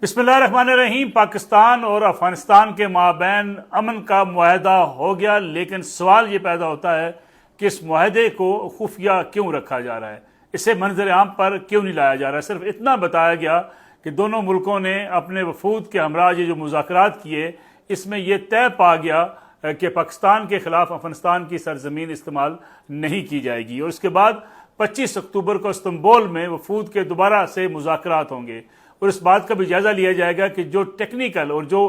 بسم اللہ الرحمن الرحیم۔ پاکستان اور افغانستان کے مابین امن کا معاہدہ ہو گیا، لیکن سوال یہ پیدا ہوتا ہے کہ اس معاہدے کو خفیہ کیوں رکھا جا رہا ہے، اسے منظر عام پر کیوں نہیں لایا جا رہا ہے۔ صرف اتنا بتایا گیا کہ دونوں ملکوں نے اپنے وفود کے ہمراہ یہ جو مذاکرات کیے، اس میں یہ طے پا گیا کہ پاکستان کے خلاف افغانستان کی سرزمین استعمال نہیں کی جائے گی، اور اس کے بعد 25 اکتوبر کو استنبول میں وفود کے دوبارہ سے مذاکرات ہوں گے، اور اس بات کا بھی جائزہ لیا جائے گا کہ جو ٹیکنیکل اور جو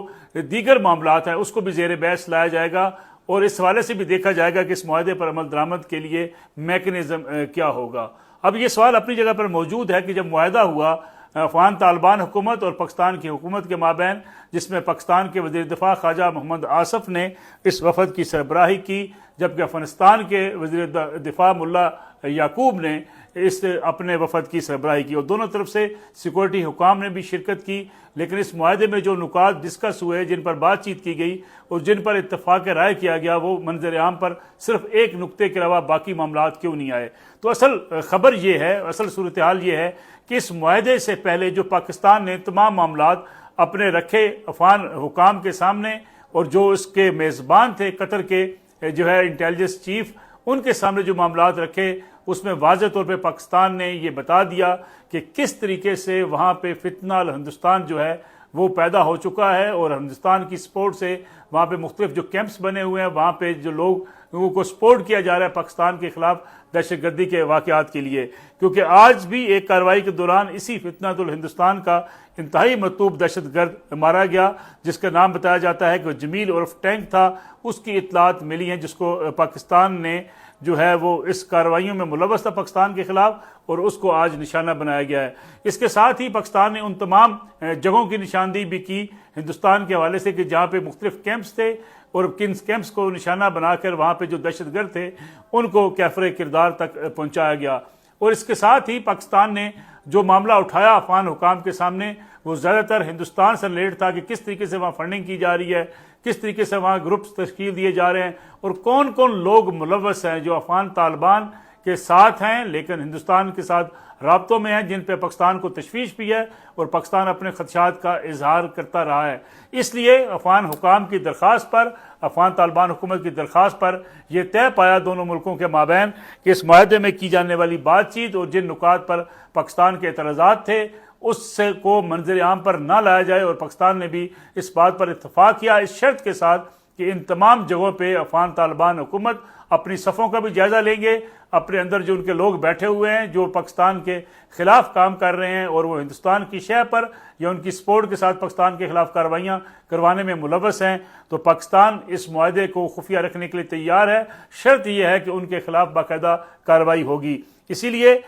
دیگر معاملات ہیں اس کو بھی زیر بحث لایا جائے گا، اور اس حوالے سے بھی دیکھا جائے گا کہ اس معاہدے پر عمل درآمد کے لیے میکنزم کیا ہوگا۔ اب یہ سوال اپنی جگہ پر موجود ہے کہ جب معاہدہ ہوا افغان طالبان حکومت اور پاکستان کی حکومت کے مابین، جس میں پاکستان کے وزیر دفاع خواجہ محمد آصف نے اس وفد کی سربراہی کی، جبکہ افغانستان کے وزیر دفاع ملا یعقوب نے اس اپنے وفد کی سربراہی کی، اور دونوں طرف سے سیکورٹی حکام نے بھی شرکت کی۔ لیکن اس معاہدے میں جو نکات ڈسکس ہوئے، جن پر بات چیت کی گئی اور جن پر اتفاق رائے کیا گیا، وہ منظر عام پر صرف ایک نقطے کے علاوہ باقی معاملات کیوں نہیں آئے۔ تو اصل خبر یہ ہے، اصل صورتحال یہ ہے کہ اس معاہدے سے پہلے جو پاکستان نے تمام معاملات اپنے رکھے افغان حکام کے سامنے، اور جو اس کے میزبان تھے قطر کے جو ہے انٹیلیجنس چیف، ان کے سامنے جو معاملات رکھے، اس میں واضح طور پہ پاکستان نے یہ بتا دیا کہ کس طریقے سے وہاں پہ فتنہ الہندوستان جو ہے وہ پیدا ہو چکا ہے، اور ہندوستان کی سپورٹ سے وہاں پہ مختلف جو کیمپس بنے ہوئے ہیں، وہاں پہ جو لوگوں کو سپورٹ کیا جا رہا ہے پاکستان کے خلاف دہشت گردی کے واقعات کے لیے، کیونکہ آج بھی ایک کارروائی کے دوران اسی فتنہ الہندوستان کا انتہائی مرطوب دہشت گرد مارا گیا، جس کا نام بتایا جاتا ہے کہ جمیل عرف ٹینک تھا۔ اس کی اطلاعات ملی ہیں، جس کو پاکستان نے جو ہے وہ اس کارروائیوں میں ملوث تھا پاکستان کے خلاف، اور اس کو آج نشانہ بنایا گیا ہے۔ اس کے ساتھ ہی پاکستان نے ان تمام جگہوں کی نشاندہی بھی کی ہندوستان کے حوالے سے کہ جہاں پہ مختلف کیمپس تھے، اور کن کیمپس کو نشانہ بنا کر وہاں پہ جو دہشت گرد تھے ان کو کیفر کردار تک پہنچایا گیا۔ اور اس کے ساتھ ہی پاکستان نے جو معاملہ اٹھایا افغان حکام کے سامنے، وہ زیادہ تر ہندوستان سے ریلیٹڈ تھا کہ کس طریقے سے وہاں فنڈنگ کی جا رہی ہے، کس طریقے سے وہاں گروپس تشکیل دیے جا رہے ہیں، اور کون کون لوگ ملوث ہیں جو افغان طالبان کے ساتھ ہیں لیکن ہندوستان کے ساتھ رابطوں میں ہیں، جن پہ پاکستان کو تشویش بھی ہے اور پاکستان اپنے خدشات کا اظہار کرتا رہا ہے۔ اس لیے افغان حکام کی درخواست پر، افغان طالبان حکومت کی درخواست پر یہ طے پایا دونوں ملکوں کے مابین کہ اس معاہدے میں کی جانے والی بات چیت اور جن نکات پر پاکستان کے اعتراضات تھے اس سے کو منظر عام پر نہ لایا جائے، اور پاکستان نے بھی اس بات پر اتفاق کیا، اس شرط کے ساتھ کہ ان تمام جگہوں پہ افغان طالبان حکومت اپنی صفوں کا بھی جائزہ لیں گے، اپنے اندر جو ان کے لوگ بیٹھے ہوئے ہیں جو پاکستان کے خلاف کام کر رہے ہیں اور وہ ہندوستان کی شہ پر یا ان کی سپورٹ کے ساتھ پاکستان کے خلاف کارروائیاں کروانے میں ملوث ہیں، تو پاکستان اس معاہدے کو خفیہ رکھنے کے لیے تیار ہے۔ شرط یہ ہے کہ ان کے خلاف باقاعدہ کارروائی ہوگی۔ اسی لیے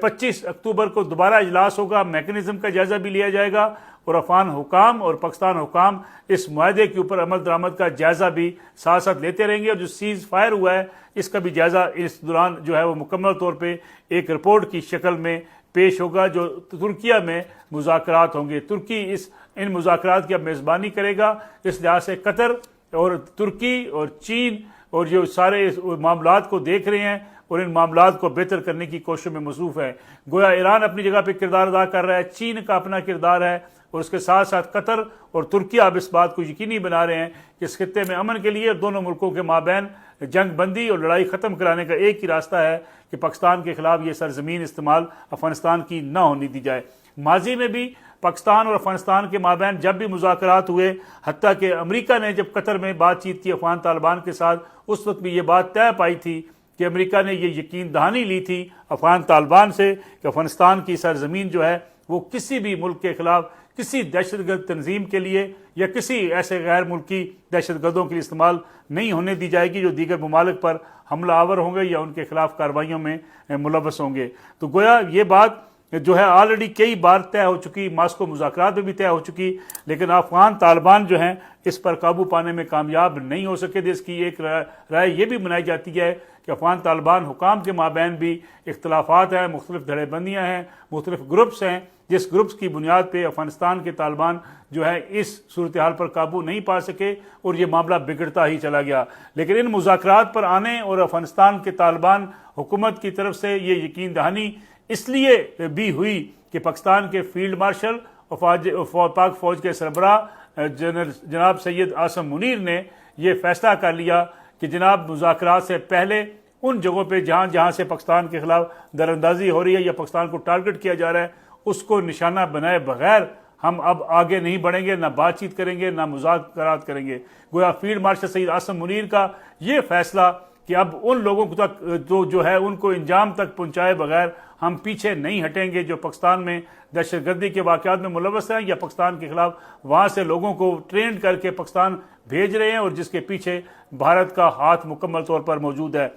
25 اکتوبر کو دوبارہ اجلاس ہوگا، میکنزم کا جائزہ بھی لیا جائے گا، اور افغان حکام اور پاکستان حکام اس معاہدے کے اوپر عمل درآمد کا جائزہ بھی ساتھ ساتھ لیتے رہیں گے، اور جو سیز فائر ہوا ہے اس کا بھی جائزہ اس دوران جو ہے وہ مکمل طور پہ ایک رپورٹ کی شکل میں پیش ہوگا، جو ترکیہ میں مذاکرات ہوں گے۔ ترکی ان مذاکرات کی اب میزبانی کرے گا، اس لحاظ سے قطر اور ترکی اور چین اور جو سارے معاملات کو دیکھ رہے ہیں اور ان معاملات کو بہتر کرنے کی کوشش میں مصروف ہے۔ گویا ایران اپنی جگہ پہ کردار ادا کر رہا ہے، چین کا اپنا کردار ہے، اور اس کے ساتھ ساتھ قطر اور ترکیہ اب اس بات کو یقینی بنا رہے ہیں کہ اس خطے میں امن کے لیے دونوں ملکوں کے مابین جنگ بندی اور لڑائی ختم کرانے کا ایک ہی راستہ ہے کہ پاکستان کے خلاف یہ سرزمین استعمال افغانستان کی نہ ہونے دی جائے۔ ماضی میں بھی پاکستان اور افغانستان کے مابین جب بھی مذاکرات ہوئے، حتیٰ کہ امریکہ نے جب قطر میں بات چیت کی افغان طالبان کے ساتھ، اس وقت بھی یہ بات طے پائی تھی کہ امریکہ نے یہ یقین دہانی لی تھی افغان طالبان سے کہ افغانستان کی سرزمین جو ہے وہ کسی بھی ملک کے خلاف کسی دہشت گرد تنظیم کے لیے یا کسی ایسے غیر ملکی دہشت گردوں کے لیے استعمال نہیں ہونے دی جائے گی جو دیگر ممالک پر حملہ آور ہوں گے یا ان کے خلاف کارروائیوں میں ملوث ہوں گے۔ تو گویا یہ بات جو ہے آلریڈی کئی بار طے ہو چکی، ماسکو مذاکرات میں بھی طے ہو چکی، لیکن افغان طالبان جو ہیں اس پر قابو پانے میں کامیاب نہیں ہو سکے تھے۔ اس کی ایک رائے یہ بھی بنائی جاتی ہے کہ افغان طالبان حکام کے مابین بھی اختلافات ہیں، مختلف دھڑے بندیاں ہیں، مختلف گروپس ہیں، جس گروپس کی بنیاد پہ افغانستان کے طالبان جو ہے اس صورتحال پر قابو نہیں پا سکے اور یہ معاملہ بگڑتا ہی چلا گیا۔ لیکن ان مذاکرات پر آنے اور افغانستان کے طالبان حکومت کی طرف سے یہ یقین دہانی اس لیے بھی ہوئی کہ پاکستان کے فیلڈ مارشل پاک فوج کے سربراہ جناب سید عاصم منیر نے یہ فیصلہ کر لیا کہ جناب مذاکرات سے پہلے ان جگہوں پہ جہاں سے پاکستان کے خلاف دراندازی ہو رہی ہے یا پاکستان کو ٹارگٹ کیا جا رہا ہے، اس کو نشانہ بنائے بغیر ہم اب آگے نہیں بڑھیں گے، نہ بات چیت کریں گے، نہ مذاکرات کریں گے۔ گویا فیلڈ مارشل سید عاصم منیر کا یہ فیصلہ کہ اب ان لوگوں تک جو ہے ان کو انجام تک پہنچائے بغیر ہم پیچھے نہیں ہٹیں گے جو پاکستان میں دہشت گردی کے واقعات میں ملوث ہیں یا پاکستان کے خلاف وہاں سے لوگوں کو ٹرینڈ کر کے پاکستان بھیج رہے ہیں اور جس کے پیچھے بھارت کا ہاتھ مکمل طور پر موجود ہے۔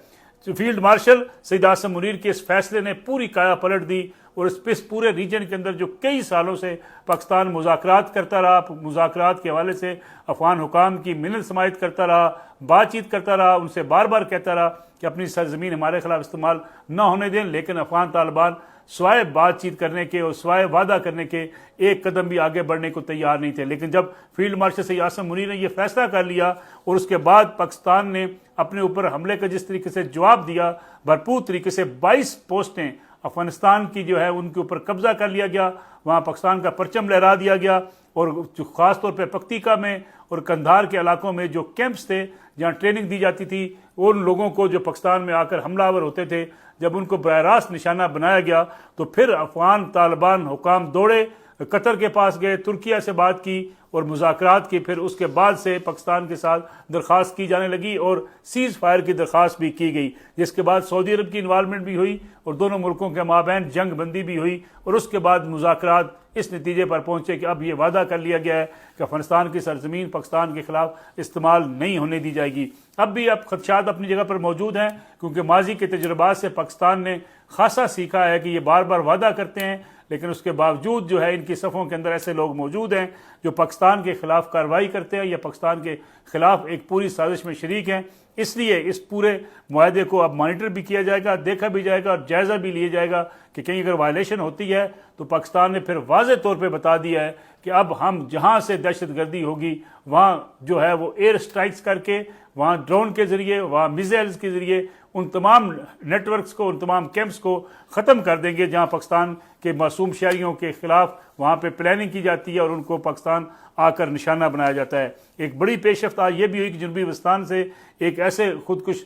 فیلڈ مارشل سید عاصم منیر کے اس فیصلے نے پوری کایا پلٹ دی اور اس پورے ریجن کے اندر جو کئی سالوں سے پاکستان مذاکرات کرتا رہا، مذاکرات کے حوالے سے افغان حکام کی منت سماعت کرتا رہا، بات چیت کرتا رہا، ان سے بار بار کہتا رہا کہ اپنی سرزمین ہمارے خلاف استعمال نہ ہونے دیں، لیکن افغان طالبان سوائے بات چیت کرنے کے اور سوائے وعدہ کرنے کے ایک قدم بھی آگے بڑھنے کو تیار نہیں تھے۔ لیکن جب فیلڈ مارشل سید عاصم منیر نے یہ فیصلہ کر لیا اور اس کے بعد پاکستان نے اپنے اوپر حملے کا جس طریقے سے جواب دیا، بھرپور طریقے سے 22 پوسٹیں افغانستان کی جو ہے ان کے اوپر قبضہ کر لیا گیا، وہاں پاکستان کا پرچم لہرا دیا گیا، اور خاص طور پہ پکتیکا میں اور قندھار کے علاقوں میں جو کیمپس تھے جہاں ٹریننگ دی جاتی تھی، ان لوگوں کو جو پاکستان میں آ کر حملہ آور ہوتے تھے، جب ان کو براہ راست نشانہ بنایا گیا تو پھر افغان طالبان حکام دوڑے، قطر کے پاس گئے، ترکیہ سے بات کی اور مذاکرات کی، پھر اس کے بعد سے پاکستان کے ساتھ درخواست کی جانے لگی اور سیز فائر کی درخواست بھی کی گئی، جس کے بعد سعودی عرب کی انوالومنٹ بھی ہوئی اور دونوں ملکوں کے مابین جنگ بندی بھی ہوئی، اور اس کے بعد مذاکرات اس نتیجے پر پہنچے کہ اب یہ وعدہ کر لیا گیا ہے کہ افغانستان کی سرزمین پاکستان کے خلاف استعمال نہیں ہونے دی جائے گی۔ اب بھی خدشات اپنی جگہ پر موجود ہیں، کیونکہ ماضی کے تجربات سے پاکستان نے خاصا سیکھا ہے کہ یہ بار بار وعدہ کرتے ہیں، لیکن اس کے باوجود جو ہے ان کی صفوں کے اندر ایسے لوگ موجود ہیں جو پاکستان کے خلاف کارروائی کرتے ہیں یا پاکستان کے خلاف ایک پوری سازش میں شریک ہیں۔ اس لیے اس پورے معاہدے کو اب مانیٹر بھی کیا جائے گا، دیکھا بھی جائے گا اور جائزہ بھی لیا جائے گا کہ کہیں اگر وائلیشن ہوتی ہے تو پاکستان نے پھر واضح طور پہ بتا دیا ہے کہ اب ہم جہاں سے دہشت گردی ہوگی وہاں جو ہے وہ ایئر سٹرائکس کر کے، وہاں ڈرون کے ذریعے، وہاں میزائلز کے ذریعے ان تمام نیٹ ورکس کو، ان تمام کیمپس کو ختم کر دیں گے جہاں پاکستان کے معصوم شہریوں کے خلاف وہاں پہ پلاننگ کی جاتی ہے اور ان کو پاکستان آ کر نشانہ بنایا جاتا ہے۔ ایک بڑی پیش رفت یہ بھی ہوئی کہ جنوبی وزستان سے ایک ایسے خودکش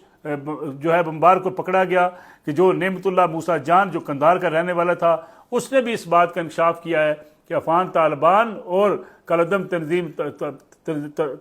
جو ہے بمبار کو پکڑا گیا کہ جو نعمت اللہ موسیٰ جان جو قندھار کا رہنے والا تھا، اس نے بھی اس بات کا انکشاف کیا ہے کہ افغان طالبان اور کالعدم تنظیم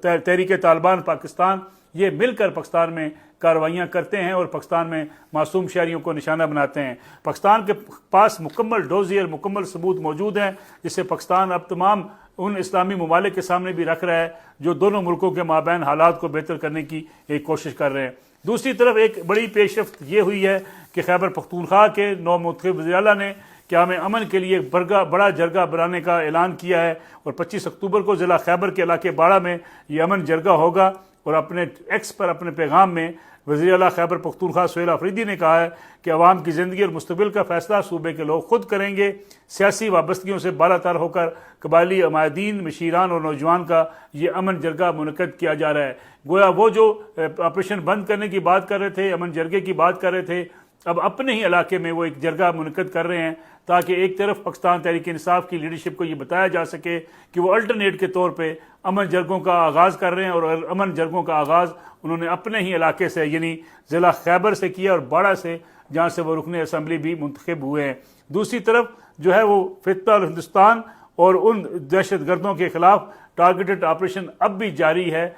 تحریک طالبان پاکستان یہ مل کر پاکستان میں کارروائیاں کرتے ہیں اور پاکستان میں معصوم شہریوں کو نشانہ بناتے ہیں۔ پاکستان کے پاس مکمل ڈوزیر، مکمل ثبوت موجود ہیں، جسے پاکستان اب تمام ان اسلامی ممالک کے سامنے بھی رکھ رہا ہے جو دونوں ملکوں کے مابین حالات کو بہتر کرنے کی ایک کوشش کر رہے ہیں۔ دوسری طرف ایک بڑی پیش رفت یہ ہوئی ہے کہ خیبر پختونخوا کے نو منتخب وزیر اعلیٰ نے قیام امن کے لیے بڑا جرگہ بنانے کا اعلان کیا ہے، اور 25 اکتوبر کو ضلع خیبر کے علاقے باڑہ میں یہ امن جرگہ ہوگا، اور اپنے ایکس پر اپنے پیغام میں وزیر اعلیٰ خیبر پختونخوا سہیل آفریدی نے کہا ہے کہ عوام کی زندگی اور مستقبل کا فیصلہ صوبے کے لوگ خود کریں گے، سیاسی وابستگیوں سے بالا تر ہو کر قبائلی عمائدین، مشیران اور نوجوان کا یہ امن جرگہ منعقد کیا جا رہا ہے۔ گویا وہ جو آپریشن بند کرنے کی بات کر رہے تھے، امن جرگے کی بات کر رہے تھے، اب اپنے ہی علاقے میں وہ ایک جرگہ منعقد کر رہے ہیں تاکہ ایک طرف پاکستان تحریک انصاف کی لیڈرشپ کو یہ بتایا جا سکے کہ وہ الٹرنیٹ کے طور پہ امن جرگوں کا آغاز کر رہے ہیں، اور امن جرگوں کا آغاز انہوں نے اپنے ہی علاقے سے یعنی ضلع خیبر سے کیا اور باڑہ سے، جہاں سے وہ رکن اسمبلی بھی منتخب ہوئے ہیں۔ دوسری طرف جو ہے وہ فتنہ ہندوستان اور ان دہشت گردوں کے خلاف ٹارگیٹڈ آپریشن اب بھی جاری ہے،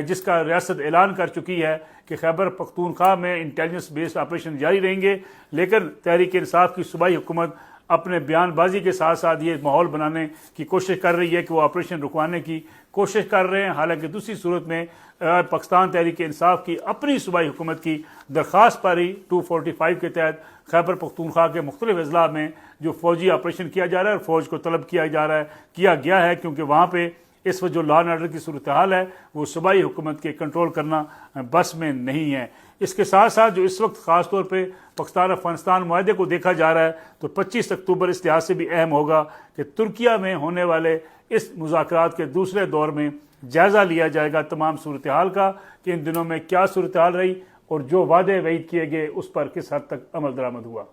جس کا ریاست اعلان کر چکی ہے کہ خیبر پختونخوا میں انٹیلیجنس بیسڈ آپریشن جاری رہیں گے، لیکن تحریک انصاف کی صوبائی حکومت اپنے بیان بازی کے ساتھ ساتھ یہ ماحول بنانے کی کوشش کر رہی ہے کہ وہ آپریشن رکوانے کی کوشش کر رہے ہیں، حالانکہ دوسری صورت میں پاکستان تحریک انصاف کی اپنی صوبائی حکومت کی درخواست پر ہی 245 کے تحت خیبر پختونخوا کے مختلف اضلاع میں جو فوجی آپریشن کیا جا رہا ہے اور فوج کو طلب کیا گیا ہے، کیونکہ وہاں پہ اس وقت جو لا اینڈ آرڈر کی صورتحال ہے وہ صوبائی حکومت کے کنٹرول کرنا بس میں نہیں ہے۔ اس کے ساتھ ساتھ جو اس وقت خاص طور پہ پاکستان افغانستان معاہدے کو دیکھا جا رہا ہے تو 25 اکتوبر اس لحاظ سے بھی اہم ہوگا کہ ترکیہ میں ہونے والے اس مذاکرات کے دوسرے دور میں جائزہ لیا جائے گا تمام صورتحال کا کہ ان دنوں میں کیا صورتحال رہی اور جو وعدے وعید کیے گئے اس پر کس حد تک عمل درآمد ہوا۔